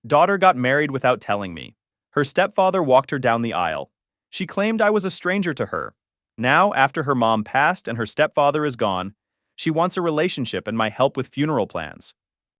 Daughter got married without telling me. Her stepfather walked her down the aisle. She claimed I was a stranger to her. Now, after her mom passed and her stepfather is gone, she wants a relationship and my help with funeral plans.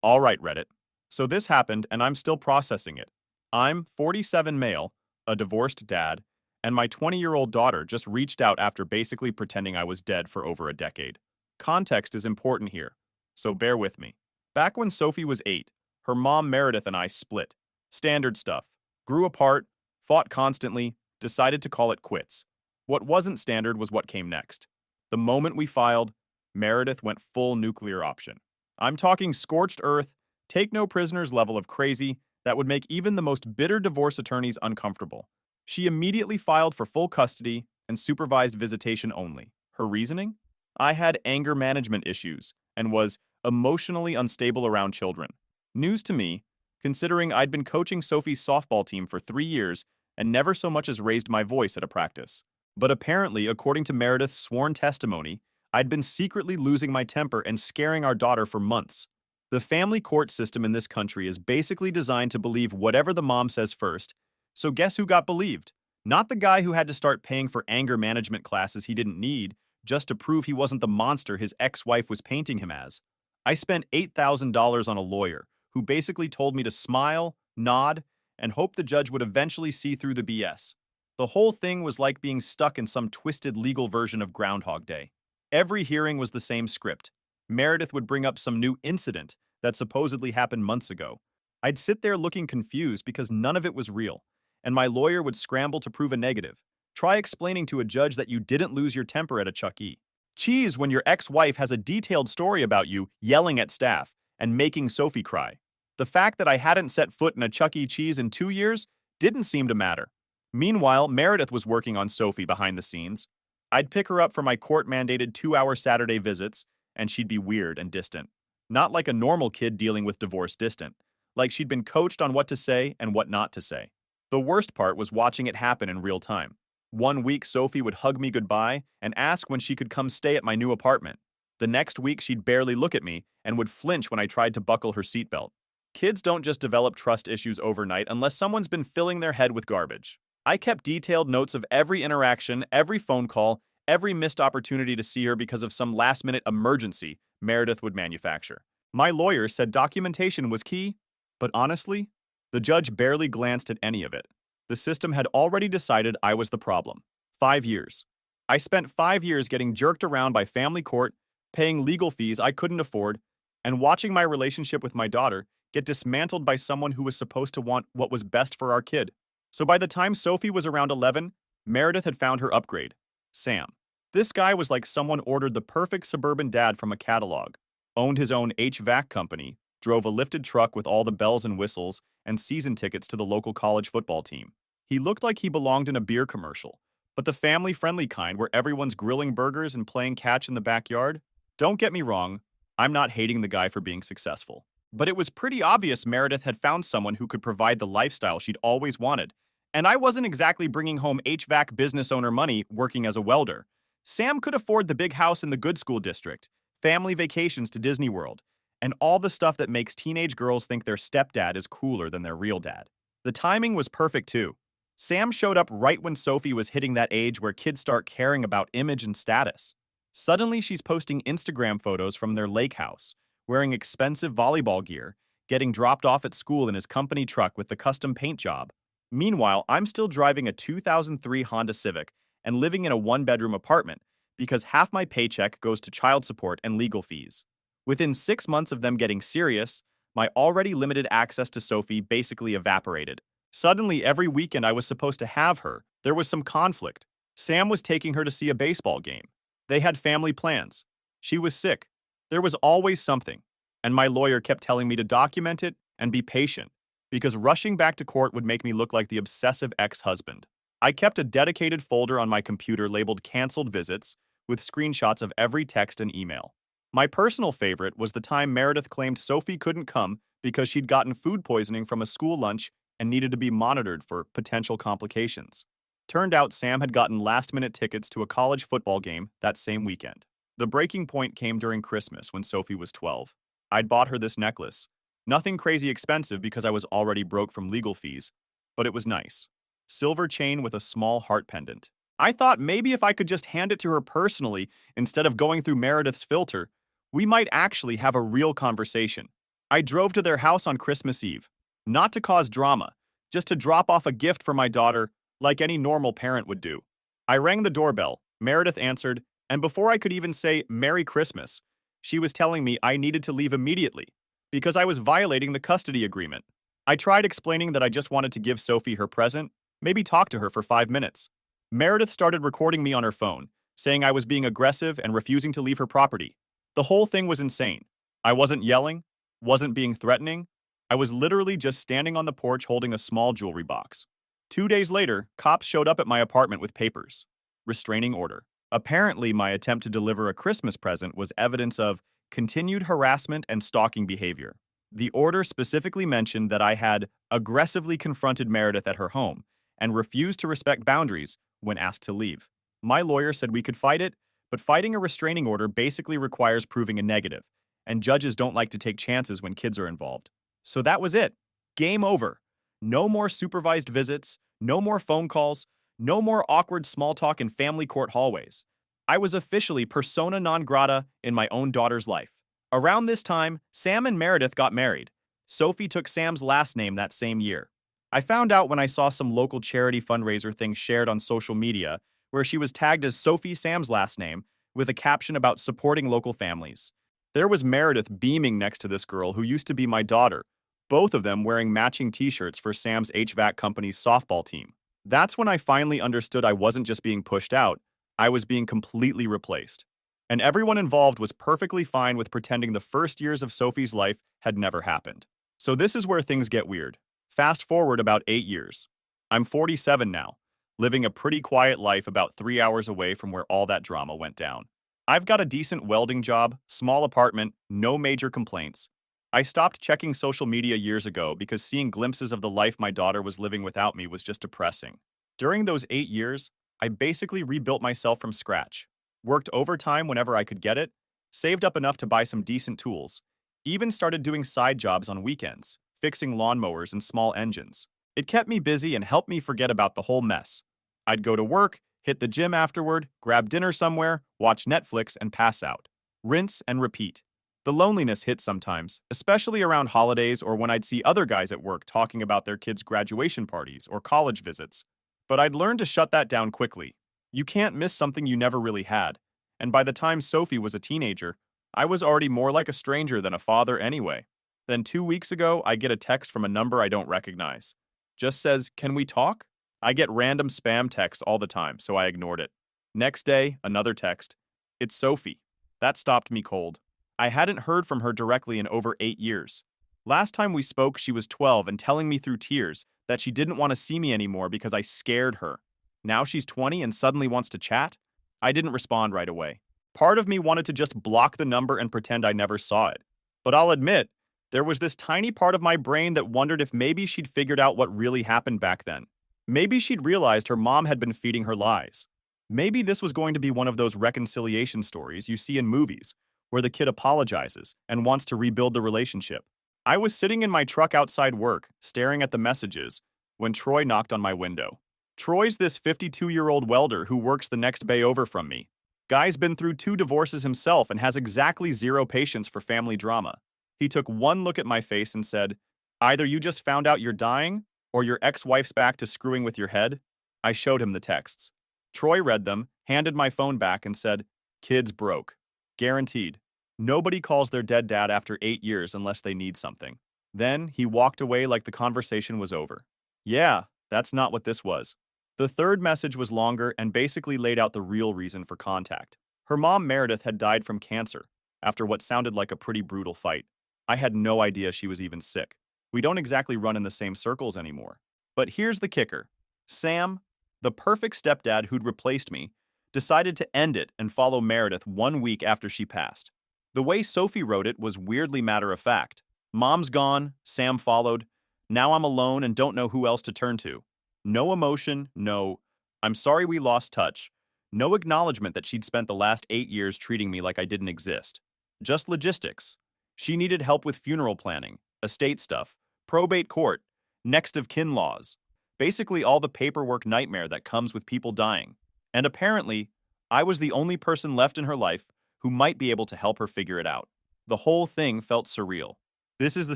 All right, Reddit. So this happened and I'm still processing it. I'm 47 male, a divorced dad, and my 20-year-old daughter just reached out after basically pretending I was dead for over a decade. Context is important here, so bear with me. Back when Sophie was 8, her mom Meredith and I split. Standard stuff. Grew apart, fought constantly, decided to call it quits. What wasn't standard was what came next. The moment we filed, Meredith went full nuclear option. I'm talking scorched earth, take no prisoners level of crazy that would make even the most bitter divorce attorneys uncomfortable. She immediately filed for full custody and supervised visitation only. Her reasoning? I had anger management issues and was emotionally unstable around children. News to me, considering I'd been coaching Sophie's softball team for 3 years and never so much as raised my voice at a practice. But apparently, according to Meredith's sworn testimony, I'd been secretly losing my temper and scaring our daughter for months. The family court system in this country is basically designed to believe whatever the mom says first, so guess who got believed? Not the guy who had to start paying for anger management classes he didn't need just to prove he wasn't the monster his ex-wife was painting him as. I spent $8,000 on a lawyer who basically told me to smile, nod, and hope the judge would eventually see through the BS. The whole thing was like being stuck in some twisted legal version of Groundhog Day. Every hearing was the same script. Meredith would bring up some new incident that supposedly happened months ago. I'd sit there looking confused because none of it was real, and my lawyer would scramble to prove a negative. Try explaining to a judge that you didn't lose your temper at a Chuck E. Cheese when your ex-wife has a detailed story about you yelling at staff and making Sophie cry. The fact that I hadn't set foot in a Chuck E. Cheese in 2 years didn't seem to matter. Meanwhile, Meredith was working on Sophie behind the scenes. I'd pick her up for my court-mandated 2-hour Saturday visits, and she'd be weird and distant. Not like a normal kid dealing with divorce distant. Like she'd been coached on what to say and what not to say. The worst part was watching it happen in real time. One week, Sophie would hug me goodbye and ask when she could come stay at my new apartment. The next week, she'd barely look at me and would flinch when I tried to buckle her seatbelt. Kids don't just develop trust issues overnight unless someone's been filling their head with garbage. I kept detailed notes of every interaction, every phone call, every missed opportunity to see her because of some last-minute emergency Meredith would manufacture. My lawyer said documentation was key, but honestly, the judge barely glanced at any of it. The system had already decided I was the problem. 5 years. I spent 5 years getting jerked around by family court, paying legal fees I couldn't afford, and watching my relationship with my daughter get dismantled by someone who was supposed to want what was best for our kid. So by the time Sophie was around 11, Meredith had found her upgrade, Sam. This guy was like someone ordered the perfect suburban dad from a catalog, owned his own HVAC company, drove a lifted truck with all the bells and whistles, and season tickets to the local college football team. He looked like he belonged in a beer commercial, but the family-friendly kind where everyone's grilling burgers and playing catch in the backyard. Don't get me wrong, I'm not hating the guy for being successful. But it was pretty obvious Meredith had found someone who could provide the lifestyle she'd always wanted. And I wasn't exactly bringing home HVAC business owner money working as a welder. Sam could afford the big house in the good school district, family vacations to Disney World, and all the stuff that makes teenage girls think their stepdad is cooler than their real dad. The timing was perfect too. Sam showed up right when Sophie was hitting that age where kids start caring about image and status. Suddenly, she's posting Instagram photos from their lake house, wearing expensive volleyball gear, getting dropped off at school in his company truck with the custom paint job. Meanwhile, I'm still driving a 2003 Honda Civic and living in a one-bedroom apartment because half my paycheck goes to child support and legal fees. Within 6 months of them getting serious, my already limited access to Sophie basically evaporated. Suddenly, every weekend I was supposed to have her, there was some conflict. Sam was taking her to see a baseball game. They had family plans. She was sick. There was always something. And my lawyer kept telling me to document it and be patient, because rushing back to court would make me look like the obsessive ex-husband. I kept a dedicated folder on my computer labeled Canceled Visits with screenshots of every text and email. My personal favorite was the time Meredith claimed Sophie couldn't come because she'd gotten food poisoning from a school lunch and needed to be monitored for potential complications. Turned out Sam had gotten last-minute tickets to a college football game that same weekend. The breaking point came during Christmas when Sophie was 12. I'd bought her this necklace. Nothing crazy expensive because I was already broke from legal fees, but it was nice. Silver chain with a small heart pendant. I thought maybe if I could just hand it to her personally instead of going through Meredith's filter, we might actually have a real conversation. I drove to their house on Christmas Eve, not to cause drama, just to drop off a gift for my daughter like any normal parent would do. I rang the doorbell, Meredith answered, and before I could even say Merry Christmas, she was telling me I needed to leave immediately because I was violating the custody agreement. I tried explaining that I just wanted to give Sophie her present, maybe talk to her for 5 minutes. Meredith started recording me on her phone, saying I was being aggressive and refusing to leave her property. The whole thing was insane. I wasn't yelling, wasn't being threatening. I was literally just standing on the porch holding a small jewelry box. 2 days later, cops showed up at my apartment with papers. Restraining order. Apparently, my attempt to deliver a Christmas present was evidence of continued harassment and stalking behavior. The order specifically mentioned that I had aggressively confronted Meredith at her home and refused to respect boundaries when asked to leave. My lawyer said we could fight it, but fighting a restraining order basically requires proving a negative, and judges don't like to take chances when kids are involved. So that was it. Game over. No more supervised visits, no more phone calls, no more awkward small talk in family court hallways. I was officially persona non grata in my own daughter's life. Around this time, Sam and Meredith got married. Sophie took Sam's last name that same year. I found out when I saw some local charity fundraiser thing shared on social media where she was tagged as Sophie Sam's last name with a caption about supporting local families. There was Meredith beaming next to this girl who used to be my daughter, both of them wearing matching t-shirts for Sam's HVAC company's softball team. That's when I finally understood I wasn't just being pushed out, I was being completely replaced. And everyone involved was perfectly fine with pretending the first years of Sophie's life had never happened. So this is where things get weird. Fast forward about 8 years. I'm 47 now, living a pretty quiet life about 3 hours away from where all that drama went down. I've got a decent welding job, small apartment, no major complaints. I stopped checking social media years ago because seeing glimpses of the life my daughter was living without me was just depressing. During those 8 years, I basically rebuilt myself from scratch, worked overtime whenever I could get it, saved up enough to buy some decent tools, even started doing side jobs on weekends, fixing lawnmowers and small engines. It kept me busy and helped me forget about the whole mess. I'd go to work, hit the gym afterward, grab dinner somewhere, watch Netflix, and pass out. Rinse and repeat. The loneliness hit sometimes, especially around holidays or when I'd see other guys at work talking about their kids' graduation parties or college visits. But I'd learned to shut that down quickly. You can't miss something you never really had. And by the time Sophie was a teenager, I was already more like a stranger than a father anyway. Then 2 weeks ago, I get a text from a number I don't recognize. Just says, "Can we talk?" I get random spam texts all the time, so I ignored it. Next day, another text. "It's Sophie." That stopped me cold. I hadn't heard from her directly in over 8 years. Last time we spoke, she was 12 and telling me through tears that she didn't want to see me anymore because I scared her. Now she's 20 and suddenly wants to chat? I didn't respond right away. Part of me wanted to just block the number and pretend I never saw it. But I'll admit, there was this tiny part of my brain that wondered if maybe she'd figured out what really happened back then. Maybe she'd realized her mom had been feeding her lies. Maybe this was going to be one of those reconciliation stories you see in movies, where the kid apologizes and wants to rebuild the relationship. I was sitting in my truck outside work, staring at the messages, when Troy knocked on my window. Troy's this 52-year-old welder who works the next bay over from me. Guy's been through 2 divorces himself and has exactly 0 patience for family drama. He took one look at my face and said, "Either you just found out you're dying, or your ex-wife's back to screwing with your head." I showed him the texts. Troy read them, handed my phone back, and said, "Kid's broke. Guaranteed. Nobody calls their dead dad after 8 years unless they need something." Then he walked away like the conversation was over. Yeah, that's not what this was. The third message was longer and basically laid out the real reason for contact. Her mom, Meredith, had died from cancer after what sounded like a pretty brutal fight. I had no idea she was even sick. We don't exactly run in the same circles anymore. But here's the kicker. Sam, the perfect stepdad who'd replaced me, decided to end it and follow Meredith 1 week after she passed. The way Sophie wrote it was weirdly matter-of-fact. Mom's gone, Sam followed. Now I'm alone and don't know who else to turn to. No emotion, no, "I'm sorry we lost touch." No acknowledgement that she'd spent the last 8 years treating me like I didn't exist. Just logistics. She needed help with funeral planning, estate stuff, probate court, next of kin laws. Basically, all the paperwork nightmare that comes with people dying. And apparently, I was the only person left in her life who might be able to help her figure it out. The whole thing felt surreal. This is the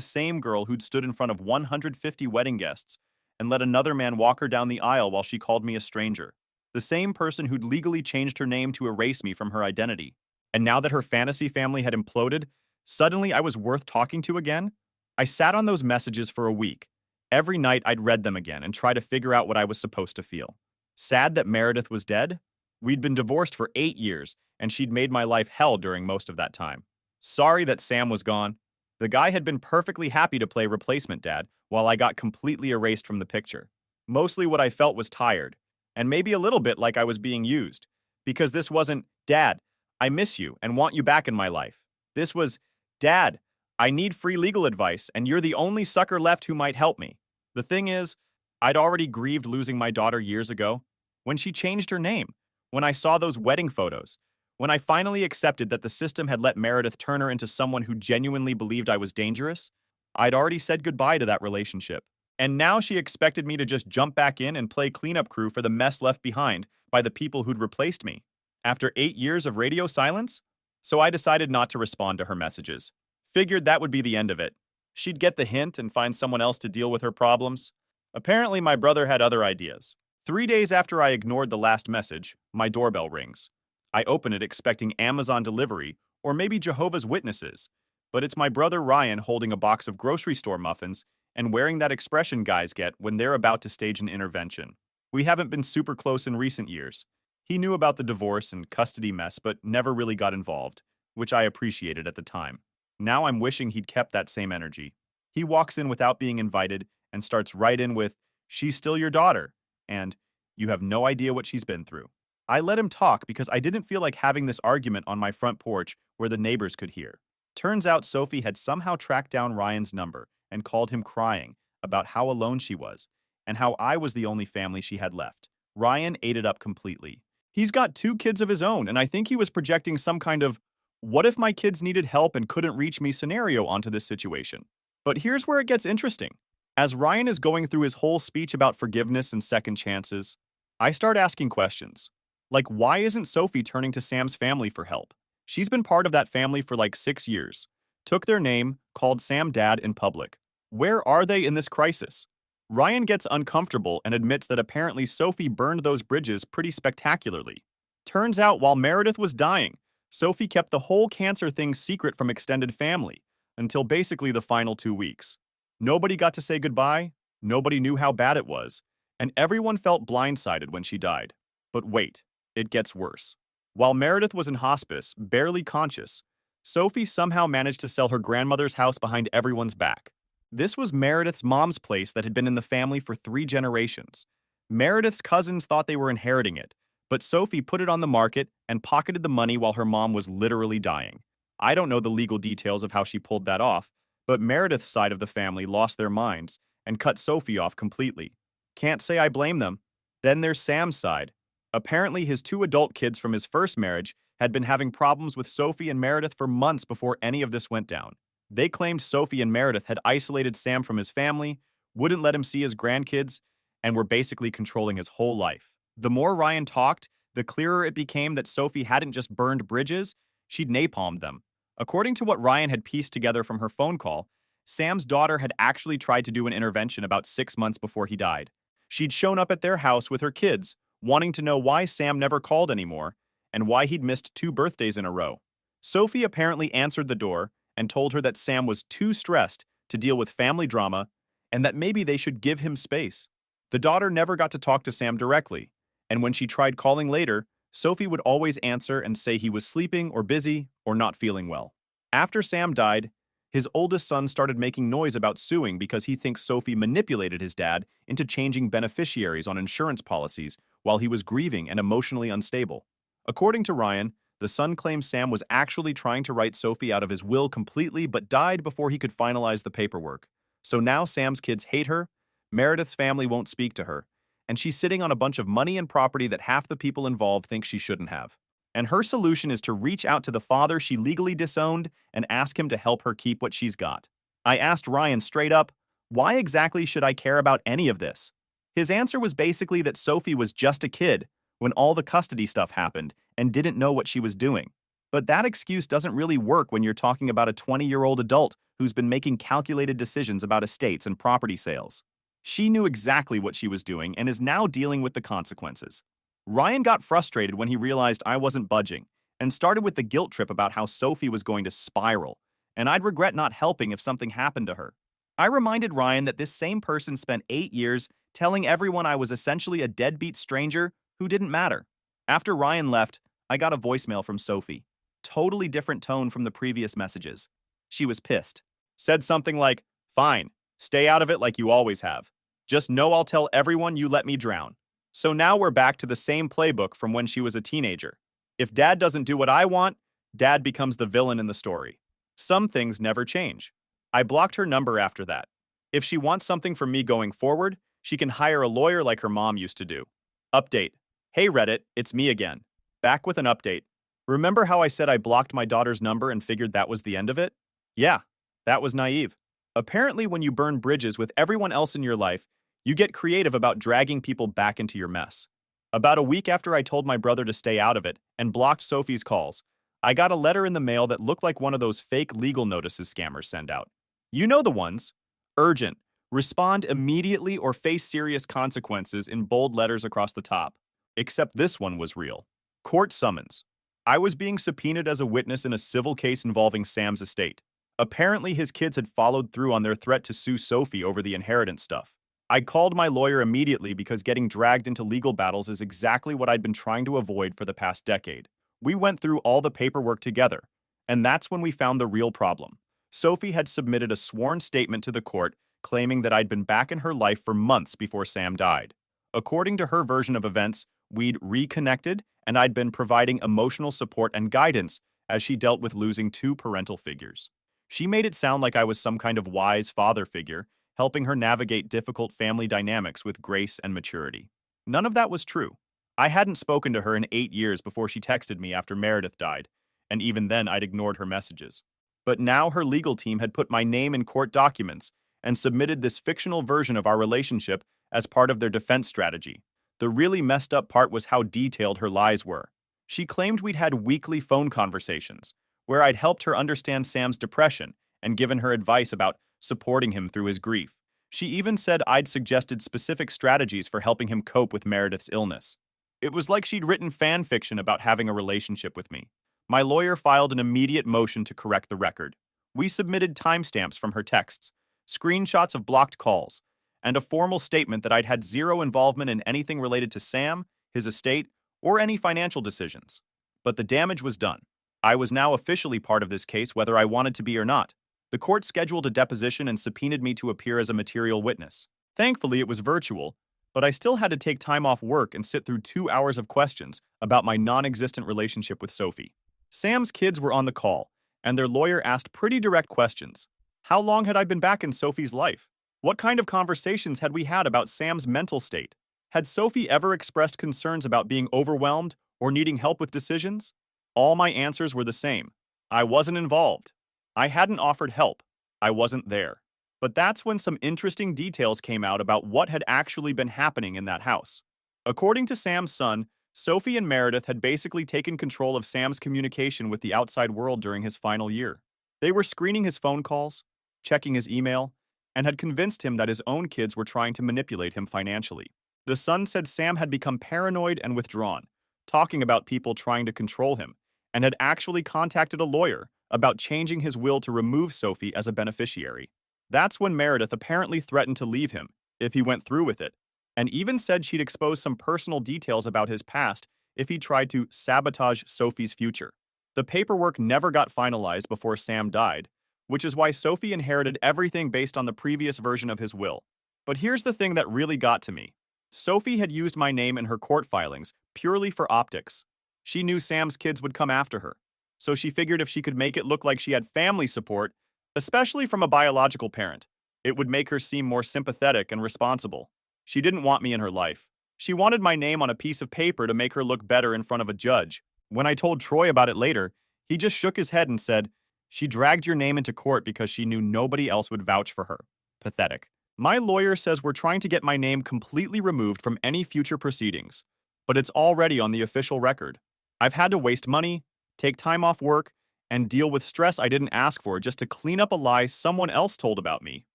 same girl who'd stood in front of 150 wedding guests and let another man walk her down the aisle while she called me a stranger. The same person who'd legally changed her name to erase me from her identity. And now that her fantasy family had imploded, suddenly I was worth talking to again? I sat on those messages for a week. Every night I'd read them again and try to figure out what I was supposed to feel. Sad that Meredith was dead? We'd been divorced for 8 years, and she'd made my life hell during most of that time. Sorry that Sam was gone. The guy had been perfectly happy to play replacement dad, while I got completely erased from the picture. Mostly what I felt was tired, and maybe a little bit like I was being used. Because this wasn't, Dad, I miss you and want you back in my life. This was, Dad, I need free legal advice, and you're the only sucker left who might help me. The thing is, I'd already grieved losing my daughter years ago, when she changed her name, when I saw those wedding photos, when I finally accepted that the system had let Meredith turn her into someone who genuinely believed I was dangerous. I'd already said goodbye to that relationship. And now she expected me to just jump back in and play cleanup crew for the mess left behind by the people who'd replaced me. After 8 years of radio silence? So I decided not to respond to her messages. Figured that would be the end of it. She'd get the hint and find someone else to deal with her problems. Apparently, my brother had other ideas. 3 days after I ignored the last message, my doorbell rings. I open it expecting Amazon delivery or maybe Jehovah's Witnesses, but it's my brother Ryan holding a box of grocery store muffins and wearing that expression guys get when they're about to stage an intervention. We haven't been super close in recent years. He knew about the divorce and custody mess but never really got involved, which I appreciated at the time. Now I'm wishing he'd kept that same energy. He walks in without being invited and starts right in with, "She's still your daughter," and "You have no idea what she's been through." I let him talk because I didn't feel like having this argument on my front porch where the neighbors could hear. Turns out Sophie had somehow tracked down Ryan's number and called him crying about how alone she was and how I was the only family she had left. Ryan ate it up completely. He's got 2 kids of his own, and I think he was projecting some kind of what if my kids needed help and couldn't reach me scenario onto this situation. But here's where it gets interesting. As Ryan is going through his whole speech about forgiveness and second chances, I start asking questions. Like, why isn't Sophie turning to Sam's family for help? She's been part of that family for like 6 years. Took their name, called Sam dad in public. Where are they in this crisis? Ryan gets uncomfortable and admits that apparently Sophie burned those bridges pretty spectacularly. Turns out while Meredith was dying, Sophie kept the whole cancer thing secret from extended family until basically the final 2 weeks. Nobody got to say goodbye, nobody knew how bad it was, and everyone felt blindsided when she died. But wait, it gets worse. While Meredith was in hospice, barely conscious, Sophie somehow managed to sell her grandmother's house behind everyone's back. This was Meredith's mom's place that had been in the family for 3 generations. Meredith's cousins thought they were inheriting it, but Sophie put it on the market and pocketed the money while her mom was literally dying. I don't know the legal details of how she pulled that off, but Meredith's side of the family lost their minds and cut Sophie off completely. Can't say I blame them. Then there's Sam's side. Apparently, his 2 adult kids from his first marriage had been having problems with Sophie and Meredith for months before any of this went down. They claimed Sophie and Meredith had isolated Sam from his family, wouldn't let him see his grandkids, and were basically controlling his whole life. The more Ryan talked, the clearer it became that Sophie hadn't just burned bridges, she'd napalmed them. According to what Ryan had pieced together from her phone call, Sam's daughter had actually tried to do an intervention about 6 months before he died. She'd shown up at their house with her kids, wanting to know why Sam never called anymore and why he'd missed 2 birthdays in a row. Sophie apparently answered the door and told her that Sam was too stressed to deal with family drama and that maybe they should give him space. The daughter never got to talk to Sam directly, and when she tried calling later, Sophie would always answer and say he was sleeping or busy or not feeling well. After Sam died, his oldest son started making noise about suing because he thinks Sophie manipulated his dad into changing beneficiaries on insurance policies while he was grieving and emotionally unstable. According to Ryan, the son claims Sam was actually trying to write Sophie out of his will completely but died before he could finalize the paperwork. So now Sam's kids hate her, Meredith's family won't speak to her, and she's sitting on a bunch of money and property that half the people involved think she shouldn't have. And her solution is to reach out to the father she legally disowned and ask him to help her keep what she's got. I asked Ryan straight up, why exactly should I care about any of this? His answer was basically that Sophie was just a kid when all the custody stuff happened and didn't know what she was doing. But that excuse doesn't really work when you're talking about a 20-year-old adult who's been making calculated decisions about estates and property sales. She knew exactly what she was doing and is now dealing with the consequences. Ryan got frustrated when he realized I wasn't budging and started with the guilt trip about how Sophie was going to spiral, and I'd regret not helping if something happened to her. I reminded Ryan that this same person spent 8 years telling everyone I was essentially a deadbeat stranger who didn't matter. After Ryan left, I got a voicemail from Sophie. Totally different tone from the previous messages. She was pissed. Said something like, "Fine, stay out of it like you always have. Just know I'll tell everyone you let me drown." So now we're back to the same playbook from when she was a teenager. If dad doesn't do what I want, dad becomes the villain in the story. Some things never change. I blocked her number after that. If she wants something from me going forward, she can hire a lawyer like her mom used to do. Update. Hey Reddit, it's me again. Back with an update. Remember how I said I blocked my daughter's number and figured that was the end of it? Yeah, that was naive. Apparently, when you burn bridges with everyone else in your life, you get creative about dragging people back into your mess. About a week after I told my brother to stay out of it and blocked Sophie's calls, I got a letter in the mail that looked like one of those fake legal notices scammers send out. You know the ones. Urgent. Respond immediately or face serious consequences in bold letters across the top. Except this one was real. Court summons. I was being subpoenaed as a witness in a civil case involving Sam's estate. Apparently, his kids had followed through on their threat to sue Sophie over the inheritance stuff. I called my lawyer immediately because getting dragged into legal battles is exactly what I'd been trying to avoid for the past decade. We went through all the paperwork together, and that's when we found the real problem. Sophie had submitted a sworn statement to the court claiming that I'd been back in her life for months before Sam died. According to her version of events, we'd reconnected, and I'd been providing emotional support and guidance as she dealt with losing 2 parental figures. She made it sound like I was some kind of wise father figure, helping her navigate difficult family dynamics with grace and maturity. None of that was true. I hadn't spoken to her in 8 years before she texted me after Meredith died, and even then I'd ignored her messages. But now her legal team had put my name in court documents and submitted this fictional version of our relationship as part of their defense strategy. The really messed up part was how detailed her lies were. She claimed we'd had weekly phone conversations, where I'd helped her understand Sam's depression and given her advice about supporting him through his grief. She even said I'd suggested specific strategies for helping him cope with Meredith's illness. It was like she'd written fan fiction about having a relationship with me. My lawyer filed an immediate motion to correct the record. We submitted timestamps from her texts, screenshots of blocked calls, and a formal statement that I'd had zero involvement in anything related to Sam, his estate, or any financial decisions. But the damage was done. I was now officially part of this case whether I wanted to be or not. The court scheduled a deposition and subpoenaed me to appear as a material witness. Thankfully, it was virtual, but I still had to take time off work and sit through 2 hours of questions about my non-existent relationship with Sophie. Sam's kids were on the call, and their lawyer asked pretty direct questions. How long had I been back in Sophie's life? What kind of conversations had we had about Sam's mental state? Had Sophie ever expressed concerns about being overwhelmed or needing help with decisions? All my answers were the same. I wasn't involved. I hadn't offered help. I wasn't there. But that's when some interesting details came out about what had actually been happening in that house. According to Sam's son, Sophie and Meredith had basically taken control of Sam's communication with the outside world during his final year. They were screening his phone calls, checking his email, and had convinced him that his own kids were trying to manipulate him financially. The son said Sam had become paranoid and withdrawn, talking about people trying to control him, and had actually contacted a lawyer about changing his will to remove Sophie as a beneficiary. That's when Meredith apparently threatened to leave him if he went through with it, and even said she'd expose some personal details about his past if he tried to sabotage Sophie's future. The paperwork never got finalized before Sam died, which is why Sophie inherited everything based on the previous version of his will. But here's the thing that really got to me. Sophie had used my name in her court filings purely for optics. She knew Sam's kids would come after her, so she figured if she could make it look like she had family support, especially from a biological parent, it would make her seem more sympathetic and responsible. She didn't want me in her life. She wanted my name on a piece of paper to make her look better in front of a judge, When I told Troy about it later, he just shook his head and said, "She dragged your name into court because she knew nobody else would vouch for her." Pathetic. My lawyer says we're trying to get my name completely removed from any future proceedings, but it's already on the official record. I've had to waste money, take time off work, and deal with stress I didn't ask for just to clean up a lie someone else told about me.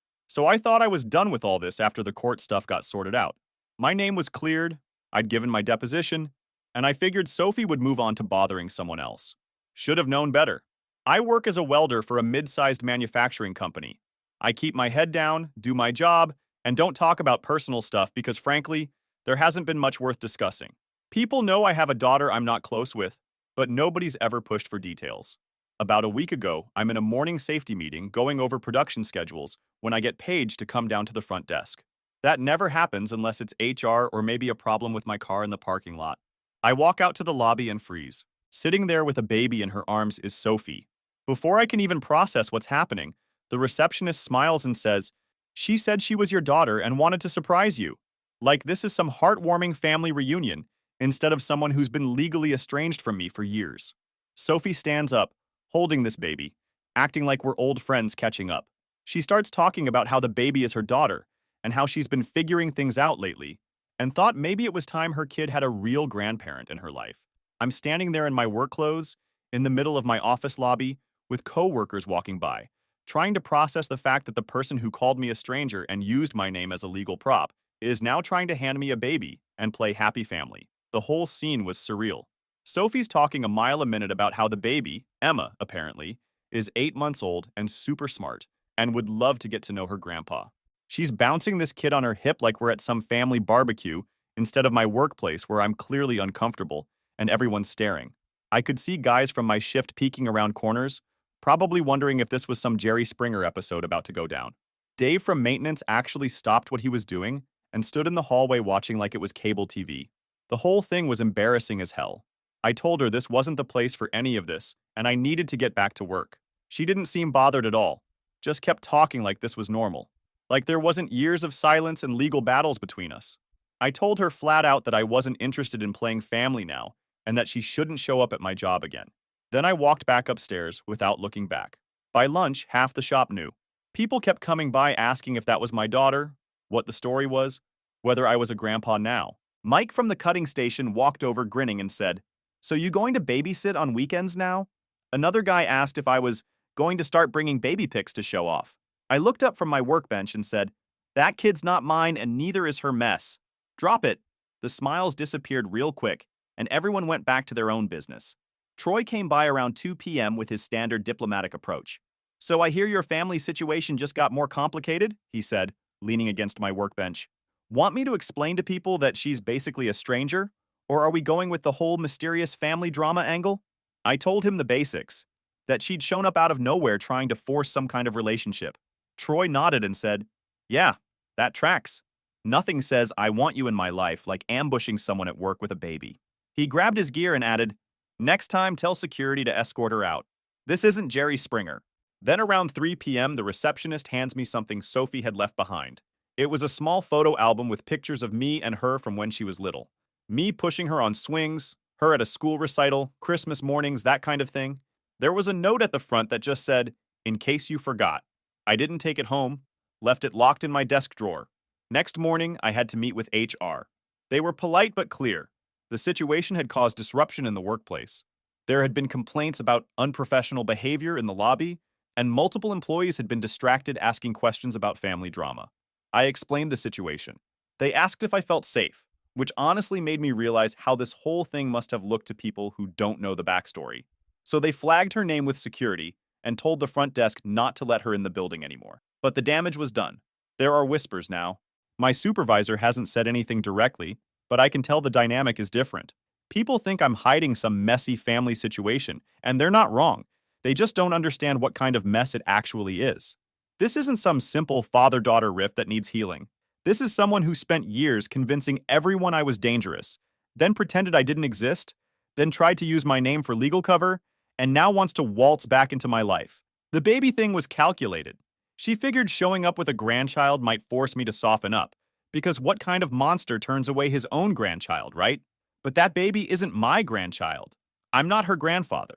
So I thought I was done with all this after the court stuff got sorted out. My name was cleared, I'd given my deposition, and I figured Sophie would move on to bothering someone else. Should have known better. I work as a welder for a mid-sized manufacturing company. I keep my head down, do my job, and don't talk about personal stuff because frankly, there hasn't been much worth discussing. People know I have a daughter I'm not close with, but nobody's ever pushed for details. About a week ago, I'm in a morning safety meeting going over production schedules when I get paged to come down to the front desk. That never happens unless it's HR or maybe a problem with my car in the parking lot. I walk out to the lobby and freeze. Sitting there with a baby in her arms is Sophie. Before I can even process what's happening, the receptionist smiles and says, "She said she was your daughter and wanted to surprise you." Like this is some heartwarming family reunion instead of someone who's been legally estranged from me for years. Sophie stands up, holding this baby, acting like we're old friends catching up. She starts talking about how the baby is her daughter and how she's been figuring things out lately and thought maybe it was time her kid had a real grandparent in her life. I'm standing there in my work clothes, in the middle of my office lobby, with coworkers walking by, trying to process the fact that the person who called me a stranger and used my name as a legal prop is now trying to hand me a baby and play happy family. The whole scene was surreal. Sophie's talking a mile a minute about how the baby, Emma, apparently, is 8 months old and super smart and would love to get to know her grandpa. She's bouncing this kid on her hip like we're at some family barbecue instead of my workplace where I'm clearly uncomfortable and everyone's staring. I could see guys from my shift peeking around corners, probably wondering if this was some Jerry Springer episode about to go down. Dave from maintenance actually stopped what he was doing and stood in the hallway watching like it was cable TV. The whole thing was embarrassing as hell. I told her this wasn't the place for any of this, and I needed to get back to work. She didn't seem bothered at all, just kept talking like this was normal, like there wasn't years of silence and legal battles between us. I told her flat out that I wasn't interested in playing family now, and that she shouldn't show up at my job again. Then I walked back upstairs without looking back. By lunch, half the shop knew. People kept coming by asking if that was my daughter, what the story was, whether I was a grandpa now. Mike from the cutting station walked over grinning and said, "So you going to babysit on weekends now?" Another guy asked if I was going to start bringing baby pics to show off. I looked up from my workbench and said, "That kid's not mine and neither is her mess. Drop it." The smiles disappeared real quick and everyone went back to their own business. Troy came by around 2 p.m. with his standard diplomatic approach. "So I hear your family situation just got more complicated," he said, leaning against my workbench. "Want me to explain to people that she's basically a stranger? Or are we going with the whole mysterious family drama angle?" I told him the basics, that she'd shown up out of nowhere trying to force some kind of relationship. Troy nodded and said, "Yeah, that tracks. Nothing says I want you in my life like ambushing someone at work with a baby." He grabbed his gear and added, "Next time tell security to escort her out. This isn't Jerry Springer." Then around 3 p.m. the receptionist hands me something Sophie had left behind. It was a small photo album with pictures of me and her from when she was little. Me pushing her on swings, her at a school recital, Christmas mornings, that kind of thing. There was a note at the front that just said, "In case you forgot." I didn't take it home, left it locked in my desk drawer. Next morning, I had to meet with HR. They were polite but clear. The situation had caused disruption in the workplace. There had been complaints about unprofessional behavior in the lobby, and multiple employees had been distracted asking questions about family drama. I explained the situation. They asked if I felt safe, which honestly made me realize how this whole thing must have looked to people who don't know the backstory. So they flagged her name with security and told the front desk not to let her in the building anymore. But the damage was done. There are whispers now. My supervisor hasn't said anything directly, but I can tell the dynamic is different. People think I'm hiding some messy family situation, and they're not wrong. They just don't understand what kind of mess it actually is. This isn't some simple father-daughter rift that needs healing. This is someone who spent years convincing everyone I was dangerous, then pretended I didn't exist, then tried to use my name for legal cover, and now wants to waltz back into my life. The baby thing was calculated. She figured showing up with a grandchild might force me to soften up, because what kind of monster turns away his own grandchild, right? But that baby isn't my grandchild. I'm not her grandfather.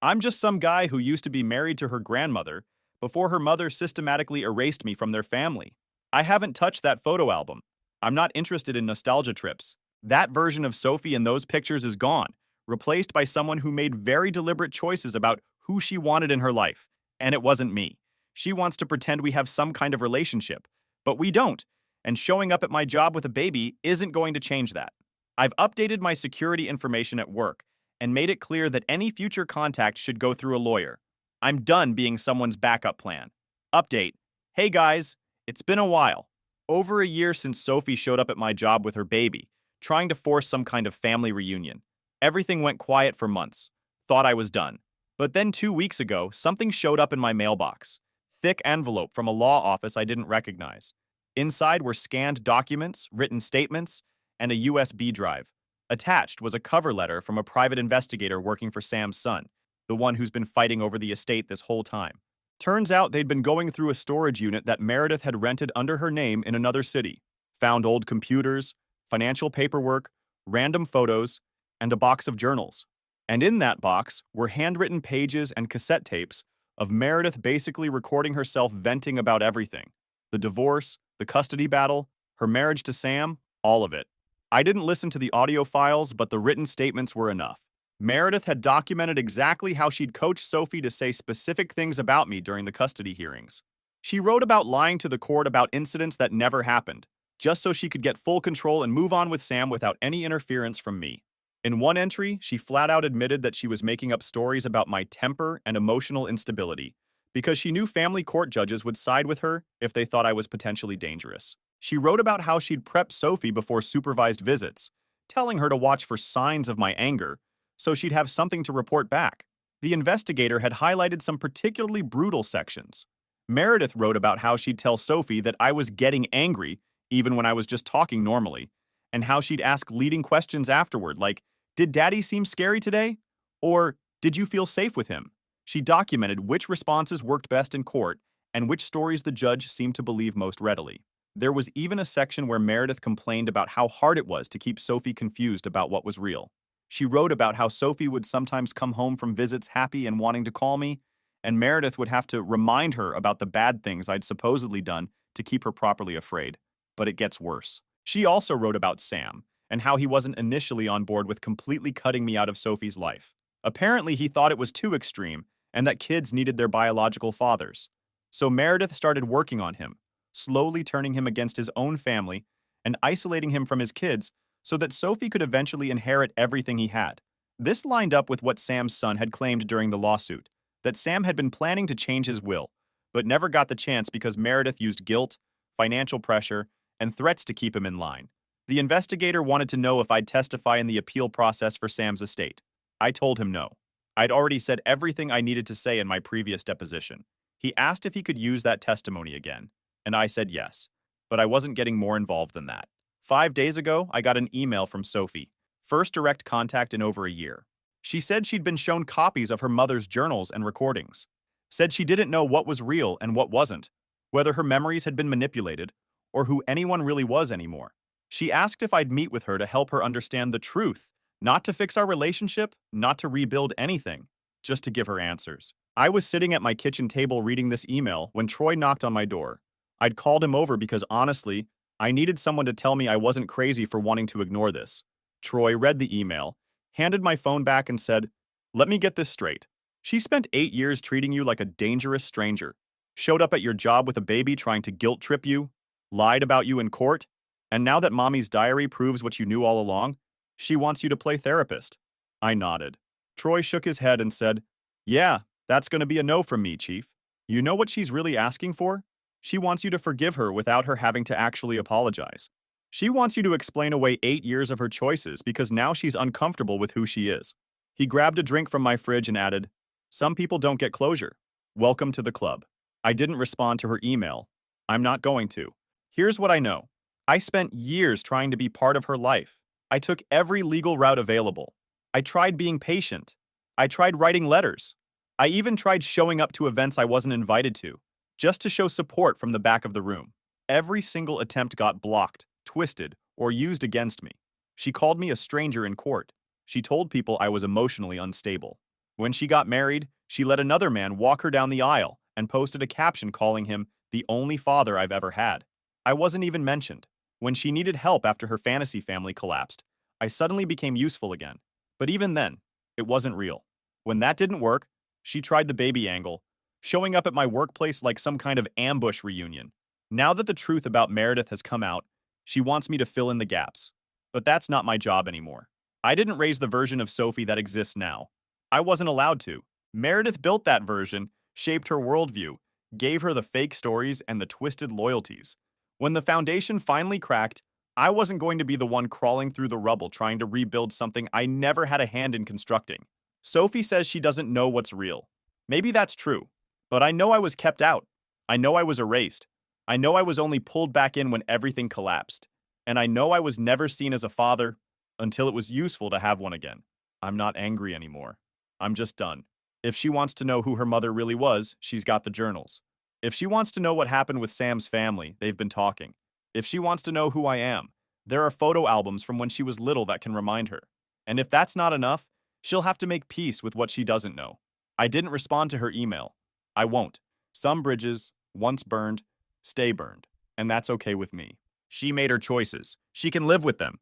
I'm just some guy who used to be married to her grandmother before her mother systematically erased me from their family. I haven't touched that photo album. I'm not interested in nostalgia trips. That version of Sophie in those pictures is gone, replaced by someone who made very deliberate choices about who she wanted in her life. And it wasn't me. She wants to pretend we have some kind of relationship, but we don't. And showing up at my job with a baby isn't going to change that. I've updated my security information at work and made it clear that any future contact should go through a lawyer. I'm done being someone's backup plan. Update. Hey guys, it's been a while. Over a year since Sophie showed up at my job with her baby, trying to force some kind of family reunion. Everything went quiet for months. Thought I was done. But then 2 weeks ago, something showed up in my mailbox. Thick envelope from a law office I didn't recognize. Inside were scanned documents, written statements, and a USB drive. Attached was a cover letter from a private investigator working for Sam's son, the one who's been fighting over the estate this whole time. Turns out they'd been going through a storage unit that Meredith had rented under her name in another city. Found old computers, financial paperwork, random photos, and a box of journals. And in that box were handwritten pages and cassette tapes of Meredith basically recording herself venting about everything. The divorce, the custody battle, her marriage to Sam, all of it. I didn't listen to the audio files, but the written statements were enough. Meredith had documented exactly how she'd coached Sophie to say specific things about me during the custody hearings. She wrote about lying to the court about incidents that never happened, just so she could get full control and move on with Sam without any interference from me. In one entry, she flat out admitted that she was making up stories about my temper and emotional instability, because she knew family court judges would side with her if they thought I was potentially dangerous. She wrote about how she'd prepped Sophie before supervised visits, telling her to watch for signs of my anger, so she'd have something to report back. The investigator had highlighted some particularly brutal sections. Meredith wrote about how she'd tell Sophie that I was getting angry, even when I was just talking normally, and how she'd ask leading questions afterward, like, "Did Daddy seem scary today?" Or, "Did you feel safe with him?" She documented which responses worked best in court and which stories the judge seemed to believe most readily. There was even a section where Meredith complained about how hard it was to keep Sophie confused about what was real. She wrote about how Sophie would sometimes come home from visits happy and wanting to call me, and Meredith would have to remind her about the bad things I'd supposedly done to keep her properly afraid. But it gets worse. She also wrote about Sam, and how he wasn't initially on board with completely cutting me out of Sophie's life. Apparently, he thought it was too extreme, and that kids needed their biological fathers. So Meredith started working on him, slowly turning him against his own family and isolating him from his kids so that Sophie could eventually inherit everything he had. This lined up with what Sam's son had claimed during the lawsuit, that Sam had been planning to change his will, but never got the chance because Meredith used guilt, financial pressure, and threats to keep him in line. The investigator wanted to know if I'd testify in the appeal process for Sam's estate. I told him no. I'd already said everything I needed to say in my previous deposition. He asked if he could use that testimony again, and I said yes, but I wasn't getting more involved than that. 5 days ago, I got an email from Sophie, first direct contact in over a year. She said she'd been shown copies of her mother's journals and recordings. Said she didn't know what was real and what wasn't, whether her memories had been manipulated, or who anyone really was anymore. She asked if I'd meet with her to help her understand the truth, not to fix our relationship, not to rebuild anything, just to give her answers. I was sitting at my kitchen table reading this email when Troy knocked on my door. I'd called him over because honestly, I needed someone to tell me I wasn't crazy for wanting to ignore this. Troy read the email, handed my phone back and said, "Let me get this straight. She spent 8 years treating you like a dangerous stranger, showed up at your job with a baby trying to guilt trip you, lied about you in court, and now that Mommy's diary proves what you knew all along, she wants you to play therapist." I nodded. Troy shook his head and said, "Yeah, that's going to be a no from me, Chief. You know what she's really asking for? She wants you to forgive her without her having to actually apologize. She wants you to explain away 8 years of her choices because now she's uncomfortable with who she is." He grabbed a drink from my fridge and added, "Some people don't get closure. Welcome to the club." I didn't respond to her email. I'm not going to. Here's what I know. I spent years trying to be part of her life. I took every legal route available. I tried being patient. I tried writing letters. I even tried showing up to events I wasn't invited to, just to show support from the back of the room. Every single attempt got blocked, twisted, or used against me. She called me a stranger in court. She told people I was emotionally unstable. When she got married, she let another man walk her down the aisle and posted a caption calling him the only father I've ever had. I wasn't even mentioned. When she needed help after her fantasy family collapsed, I suddenly became useful again. But even then, it wasn't real. When that didn't work, she tried the baby angle, showing up at my workplace like some kind of ambush reunion. Now that the truth about Meredith has come out, she wants me to fill in the gaps. But that's not my job anymore. I didn't raise the version of Sophie that exists now. I wasn't allowed to. Meredith built that version, shaped her worldview, gave her the fake stories and the twisted loyalties. When the foundation finally cracked, I wasn't going to be the one crawling through the rubble trying to rebuild something I never had a hand in constructing. Sophie says she doesn't know what's real. Maybe that's true. But I know I was kept out. I know I was erased. I know I was only pulled back in when everything collapsed. And I know I was never seen as a father until it was useful to have one again. I'm not angry anymore. I'm just done. If she wants to know who her mother really was, she's got the journals. If she wants to know what happened with Sam's family, they've been talking. If she wants to know who I am, there are photo albums from when she was little that can remind her. And if that's not enough, she'll have to make peace with what she doesn't know. I didn't respond to her email. I won't. Some bridges, once burned, stay burned. And that's okay with me. She made her choices. She can live with them.